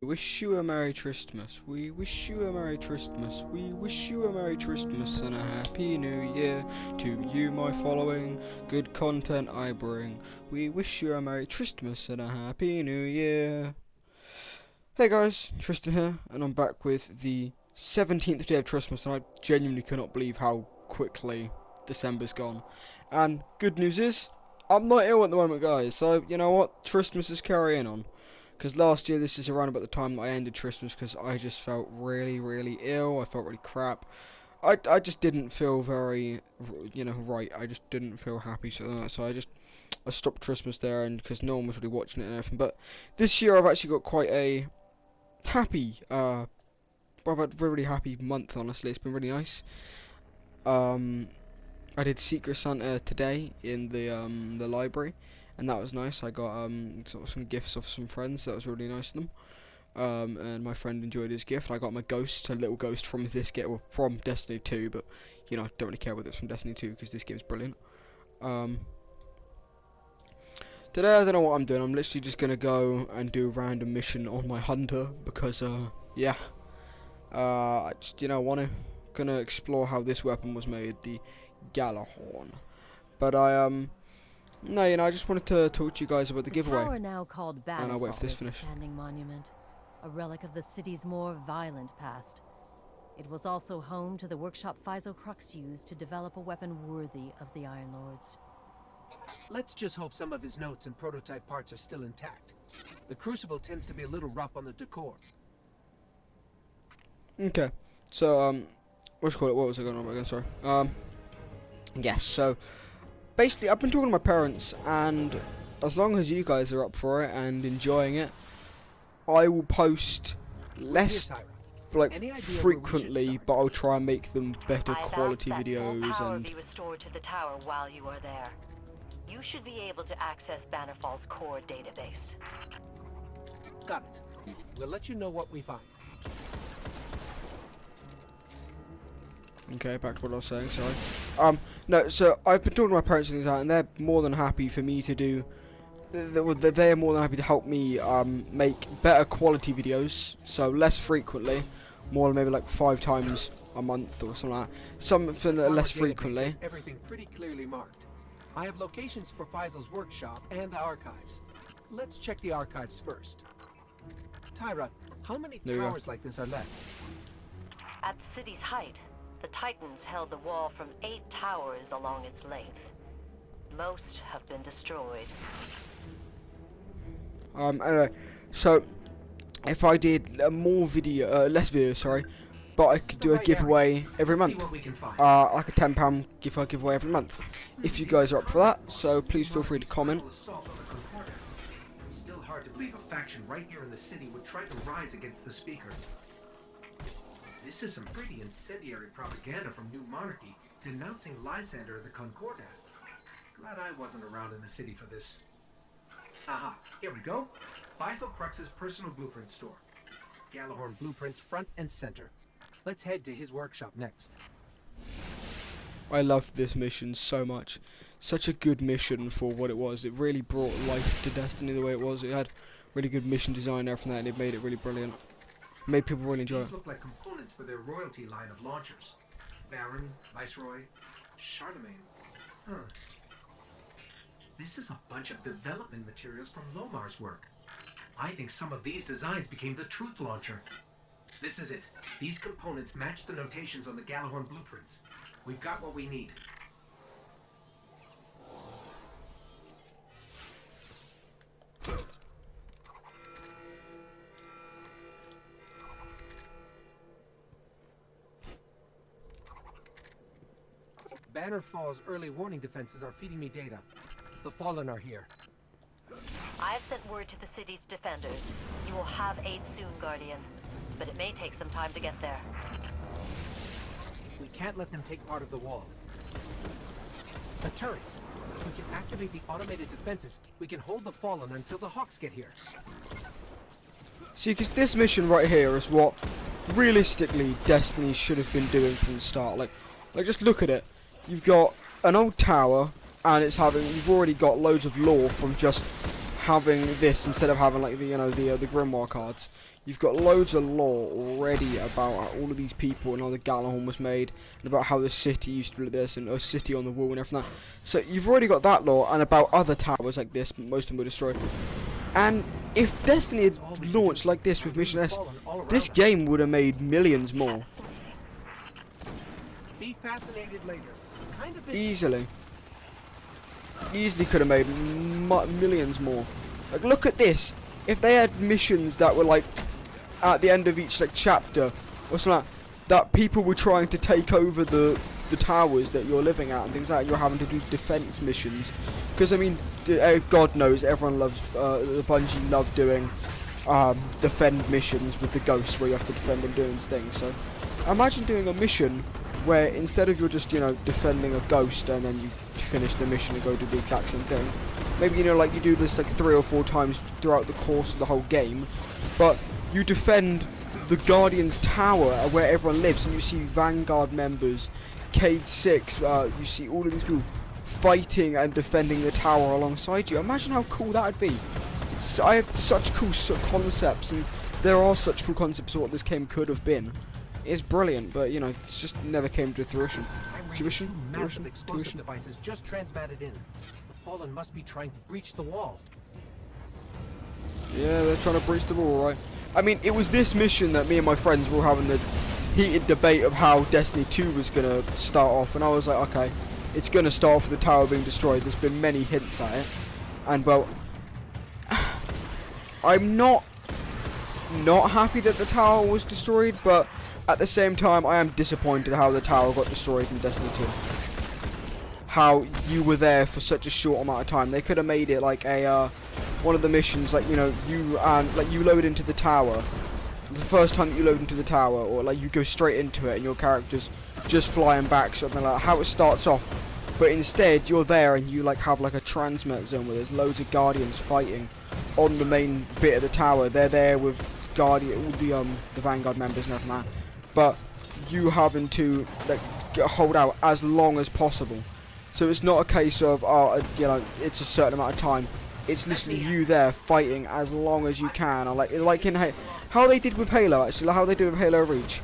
We wish you a Merry Tristmas. We wish you a Merry Tristmas. We wish you a Merry Tristmas and a Happy New Year. To you, my following, good content I bring. We wish you a Merry Tristmas and a Happy New Year. Hey guys, Tristan here, and I'm back with the 17th day of Tristmas, and I genuinely cannot believe how quickly December's gone. And good news is, I'm not ill at the moment, guys, so you know what? Tristmas is carrying on. Because last year, this is around about the time that I ended Tristmas, because I just felt really ill. I felt really crap. I just didn't feel very, right. I just didn't feel happy. So I stopped Tristmas there, and because no one was really watching it and everything. But this year, I've actually got quite a happy, I've had a really happy month. Honestly, it's been really nice. I did Secret Santa today in the library, and that was nice. I got sort of some gifts off some friends. That was really nice of them. And my friend enjoyed his gift. I got my ghost, a little ghost from from Destiny 2, but you know, I don't really care whether it's from Destiny 2 because this game's brilliant. Today I don't know what I'm doing. I'm literally just gonna go and do a random mission on my hunter because yeah, I just gonna explore how this weapon was made, the Galahorn. But no, I just wanted to talk to you guys about the giveaway. Tower now called And I'll wait for this is a finish. standing monument, a relic of the city's more violent past. It was also home to the workshop Crux used to develop a weapon worthy of the Iron Lords. Let's just hope some of his notes and prototype parts are still intact. The Crucible tends to be a little rough on the decor. Okay, so what was I going on about again? Sorry. Yes. So basically, I've been talking to my parents, and as long as you guys are up for it and enjoying it, I will post less, frequently, but I'll try and make them better quality videos. Power And be restored to the tower while you are there. You should be able to access Bannerfall's core database. Got it. We'll let you know what we find. okay, back to what I was saying. Sorry. No. So I've been talking to my parents and things like that, and they're more than happy for me to do. They're more than happy to help me make better quality videos, so less frequently, more maybe like 5 times a month or something like that. Something less frequently. Everything pretty clearly marked. I have locations for Faisal's workshop and the archives. Let's check the archives first. Tyra, how many towers like this are left? At the city's height, the Titans held the wall from 8 towers along its length. Most have been destroyed. Anyway, so if I did less videos, sorry, but I could do a giveaway every month, like a £10 giveaway every month. If you guys are up for that, so please feel free to comment. Still hard to believe a faction right here in the city would try to rise against the Speaker. This is some pretty incendiary propaganda from New Monarchy, denouncing Lysander and the Concordat. Glad I wasn't around in the city for this. Aha, here we go. Faisal Crux's personal blueprint store. Galahorn blueprints front and center. Let's head to his workshop next. I loved this mission so much. Such a good mission for what it was. It really brought life to Destiny the way it was. It had really good mission design and everything, and it made it really brilliant. Made people really enjoy it. These look like components for their royalty line of launchers. Baron, Viceroy, Charlemagne. Huh. This is a bunch of development materials from Lomar's work. I think some of these designs became the Truth Launcher. This is it. These components match the notations on the Galahorn blueprints. We've got what we need. Bannerfall's early warning defenses are feeding me data. The Fallen are here. I have sent word to the city's defenders. You will have aid soon, Guardian. But it may take some time to get there. We can't let them take part of the wall. The turrets. We can activate the automated defenses. We can hold the Fallen until the Hawks get here. See, because this mission right here is what, realistically, Destiny should have been doing from the start. Like just look at it. You've got an old tower, and you've already got loads of lore from just having this instead of having like the the grimoire cards. You've got loads of lore already about all of these people and how the Galahorn was made, and about how the city used to be like this, and a city on the wall and everything like that. So you've already got that lore, and about other towers like this, but most of them were destroyed. And if Destiny had launched like this with Mission S, this game would have made millions more. Be fascinated later. Kind of Easily could have made millions more. Like, look at this. If they had missions that were like at the end of each like chapter or something like that people were trying to take over the towers that you're living at and things like that, you're having to do defense missions. Because I mean, God knows everyone loves the Bungie love doing defend missions with the ghosts where you have to defend them doing things. So imagine doing a mission where instead of you're just defending a ghost and then you finish the mission and go do the exact same thing, maybe like you do this like 3 or 4 times throughout the course of the whole game, but you defend the Guardian's tower where everyone lives, and you see Vanguard members, Cade 6, you see all of these people fighting and defending the tower alongside you. Imagine how cool that would be. I have such cool concepts, and there are such cool concepts of what this game could have been. It's brilliant, but it just never came to fruition. Two massive explosive devices just transmatted in. The Fallen must be trying to breach the wall. Yeah, they're trying to breach the wall, right? I mean, it was this mission that me and my friends were having the heated debate of how Destiny 2 was going to start off, and I was like, okay, it's going to start off with the tower being destroyed. There's been many hints at it, and well, I'm not happy that the tower was destroyed, but at the same time, I am disappointed how the tower got destroyed in Destiny 2. How you were there for such a short amount of time. They could have made it like a one of the missions, like you load into the tower. The first time that you load into the tower, or like you go straight into it, and your character's just flying back, something like how it starts off. But instead, you're there and you like have like a transmit zone where there's loads of Guardians fighting on the main bit of the tower. They're there with Guardian, all the Vanguard members and everything like that. But you having to like hold out as long as possible. So it's not a case of it's a certain amount of time. It's literally you there fighting as long as you can. Or like in how they did with Halo, actually, like how they did with Halo Reach,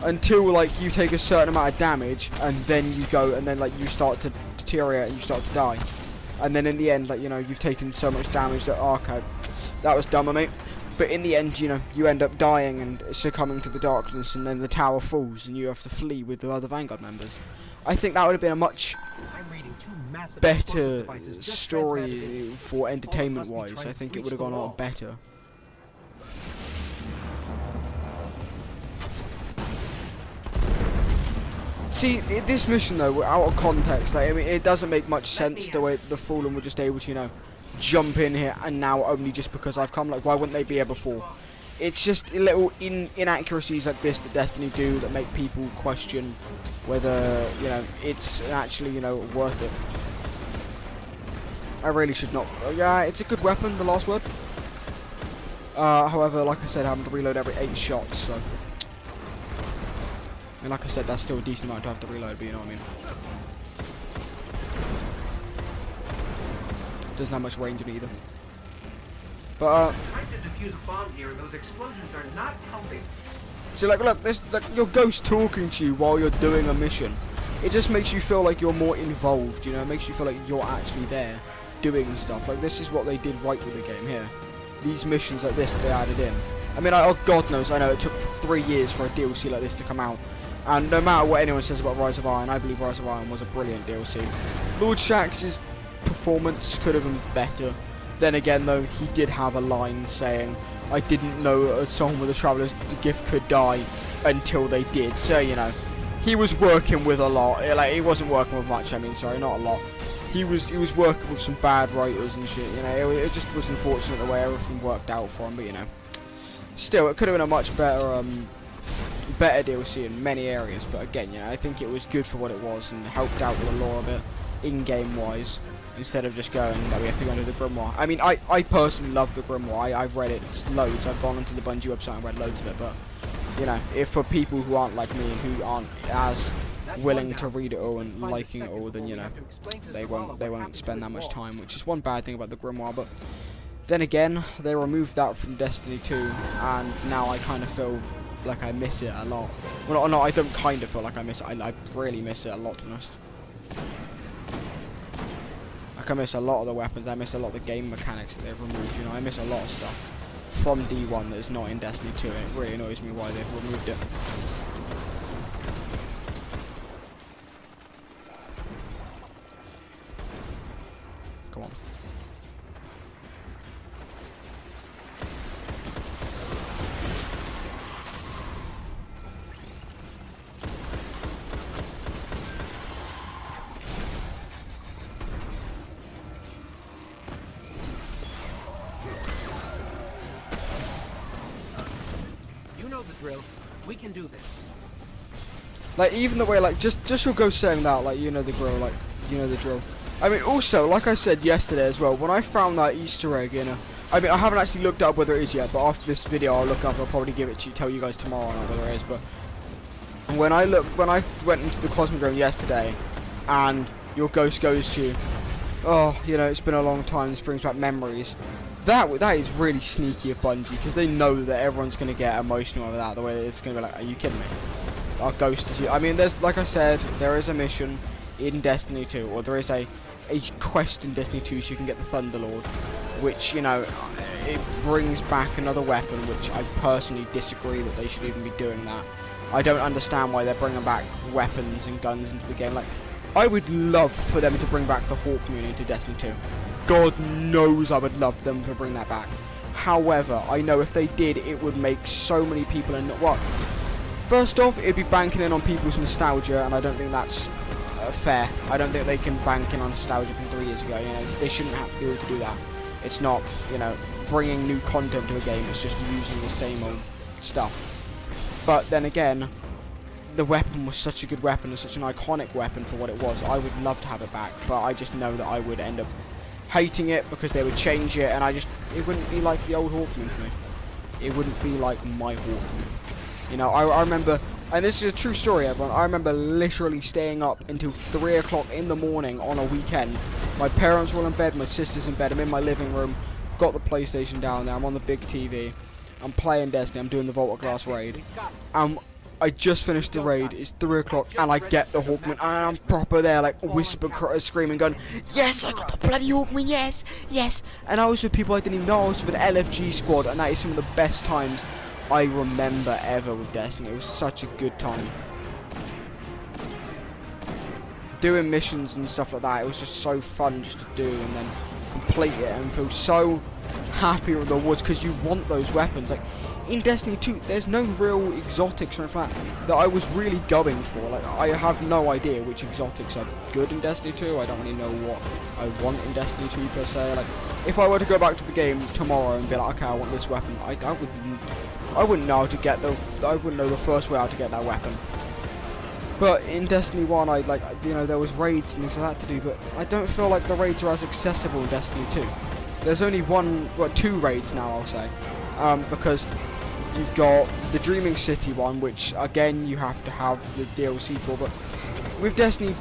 until like you take a certain amount of damage and then you go and then like you start to deteriorate and you start to die, and then in the end you've taken so much damage that okay, that was dumb of me. But in the end, you end up dying and succumbing to the darkness, and then the tower falls, and you have to flee with the other Vanguard members. I think that would have been a much better story for entertainment-wise. I think it would have gone a lot better. See, this mission though, out of context, like, I mean, it doesn't make much sense the way the Fallen were just able to, jump in here and now only just because I've come. Like, why wouldn't they be here before? It's just little inaccuracies like this that Destiny do that make people question whether it's actually worth it. I really should not. Yeah, it's a good weapon, the last word. However, like I said, having to reload every 8 shots, so. And like I said, that's still a decent amount to have to reload, but you know what I mean. Doesn't have much range in it either. But Trying to defuse a bomb here, and those explosions are not helping. so look, there's like your ghost talking to you while you're doing a mission. It just makes you feel like you're more involved, It makes you feel like you're actually there doing stuff. Like, this is what they did right with the game here. These missions like this they added in. I mean, oh God knows, I know it took 3 years for a DLC like this to come out. And no matter what anyone says about Rise of Iron, I believe Rise of Iron was a brilliant DLC. Lord Shax's performance could have been better. Then again though, he did have a line saying, I didn't know someone with a Traveler's Gift could die until they did. So, he was working with a lot. Like, he wasn't working with much, sorry, not a lot. He was working with some bad writers and shit, it just was unfortunate the way everything worked out for him, but still, it could have been a much better better DLC in many areas, but again, I think it was good for what it was and helped out with the lore a bit, in-game wise, instead of just going that we have to go into the Grimoire. I mean, I personally love the Grimoire. I've read it loads. I've gone onto the Bungie website and read loads of it, but if for people who aren't like me and who aren't as willing to read it all and liking it all, then they won't spend that much time, which is one bad thing about the Grimoire. But Then again, they removed that from Destiny 2, and now I kind of feel like I miss it a lot. Well, no, I don't kind of feel like I miss it. I really miss it a lot, to be honest. Like, I miss a lot of the weapons. I miss a lot of the game mechanics that they've removed. You know, I miss a lot of stuff from D1 that is not in Destiny 2, and it really annoys me why they've removed it. Come on. You know the drill. We can do this. Like, even the way, like, just your go saying that, like, you know the drill, like, you know the drill. I mean, also, like I said yesterday as well, when I found that Easter egg in a... I mean, I haven't actually looked up whether it is yet, but after this video I'll look up, I'll probably give it to you, tell you guys tomorrow on whether it is, but... When I went into the Cosmodrome yesterday, and your ghost goes to, oh, you know, it's been a long time, this brings back memories. That is really sneaky of Bungie, because they know that everyone's going to get emotional over that, the way that it's going to be like, are you kidding me? Our ghost is here. I mean, there's, like I said, there is a mission in Destiny 2, or there is a quest in Destiny 2 so you can get the Thunderlord, which, you know, it brings back another weapon, which I personally disagree that they should even be doing that. I don't understand why they're bringing back weapons and guns into the game. Like, I would love for them to bring back the Hawkmoon into Destiny 2. God knows I would love them to bring that back. However, I know if they did, it would make so many people... What? First off, it'd be banking in on people's nostalgia, and I don't think that's fair. I don't think they can bank in on nostalgia from 3 years ago. You know, they shouldn't have to be able to do that. It's not, you know, bringing new content to a game. It's just using the same old stuff. But then again, the weapon was such a good weapon and such an iconic weapon for what it was. I would love to have it back, but I just know that I would end up hating it because they would change it, and it wouldn't be like the old Hawkmoon for me. It wouldn't be like my Hawkmoon. You know, I remember, and this is a true story, everyone, I remember literally staying up until 3 o'clock in the morning on a weekend. My parents were all in bed, my sister's in bed, I'm in my living room, got the PlayStation down there, I'm on the big TV, I'm playing Destiny, I'm doing the Vault of Glass raid. I just finished the raid, it's 3 o'clock, and I get the Hawkmoon, and I'm proper there, like, screaming, going, yes, I got the bloody Hawkmoon, yes, yes! And I was with people I didn't even know, I was with an LFG squad, and that is some of the best times I remember ever with Destiny. It was such a good time. Doing missions and stuff like that, it was just so fun just to do, and then complete it, and feel so happy with the rewards, because you want those weapons. Like, in Destiny 2, there's no real exotics or anything like that I was really going for. Like, I have no idea which exotics are good in Destiny 2. I don't really know what I want in Destiny 2 per se. Like, if I were to go back to the game tomorrow and be like, okay, I want this weapon, I wouldn't know how to get I wouldn't know the first way how to get that weapon. But in Destiny 1, you know, there was raids and things like that to do, but I don't feel like the raids are as accessible in Destiny 2. There's only two raids now, I'll say, because you've got the Dreaming City one, which again you have to have the DLC for, but with Destiny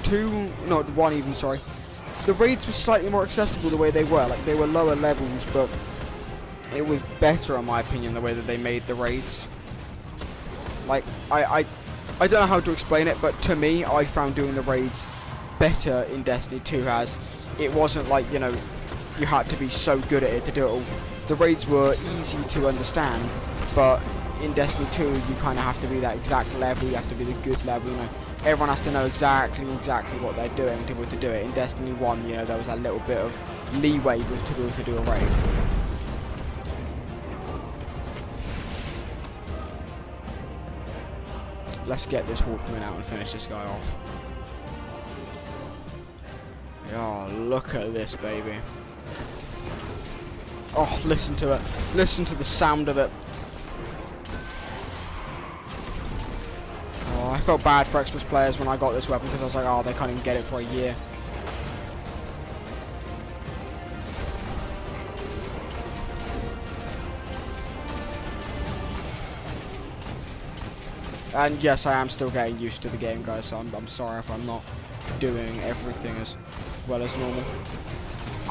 2, not 1 even, sorry, the raids were slightly more accessible the way they were. Like, they were lower levels, but it was better, in my opinion, the way that they made the raids. Like, I don't know how to explain it, but to me, I found doing the raids better in Destiny 2, as it wasn't like, you know, you had to be so good at it to do it all. The raids were easy to understand, but in Destiny 2, you kind of have to be that exact level, you have to be the good level, you know. Everyone has to know exactly what they're doing to be able to do it. In Destiny 1, you know, there was a little bit of leeway to be able to do a raid. Let's get this Hawkmoon out and finish this guy off. Oh, look at this, baby. Oh, listen to it. Listen to the sound of it. Oh, I felt bad for Xbox players when I got this weapon, because I was like, oh, they can't even get it for a year. And yes, I am still getting used to the game, guys, so I'm sorry if I'm not doing everything as well as normal.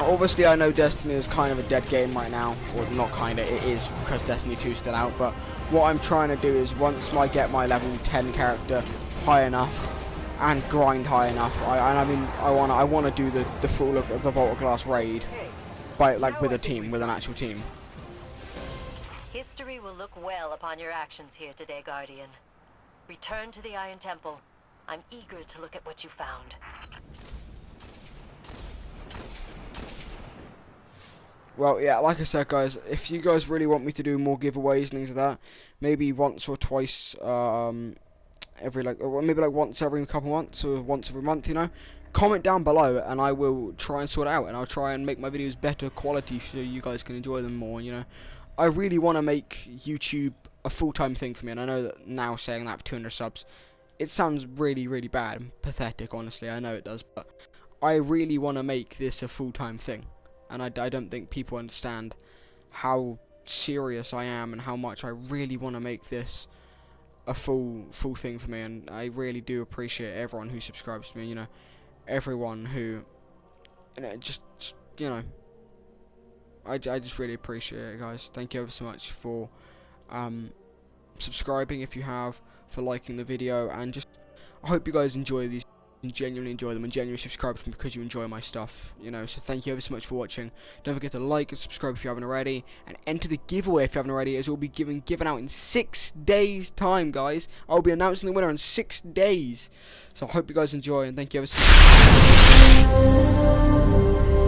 Obviously, I know Destiny is kind of a dead game right now, or not kinda, it is, because Destiny 2 is still out, but what I'm trying to do is, once I get my level 10 character high enough, and grind high enough, I want to do the full of the Vault of Glass raid, with a team, with an actual team. History will look well upon your actions here today, Guardian. Return to the Iron Temple. I'm eager to look at what you found. Well, yeah, like I said, guys, if you guys really want me to do more giveaways and things like that, maybe once or twice, maybe once every couple months or once every month, you know, comment down below and I will try and sort it out, and I'll try and make my videos better quality so you guys can enjoy them more, you know. I really want to make YouTube a full-time thing for me, and I know that now saying that for 200 subs, it sounds really, really bad and pathetic, honestly, I know it does, but I really want to make this a full-time thing. And I don't think people understand how serious I am and how much I really want to make this a full thing for me. And I really do appreciate everyone who subscribes to me. You know, everyone who, you know, you know, I just really appreciate it, guys. Thank you ever so much for subscribing if you have, for liking the video, and just I hope you guys enjoy these. And genuinely enjoy them and genuinely subscribe to me because you enjoy my stuff, you know. So thank you ever so much for watching. Don't forget to like and subscribe if you haven't already, and enter the giveaway if you haven't already, as it will be given out in 6 days time, guys. I'll be announcing the winner in 6 days. So I hope you guys enjoy, and thank you ever so much.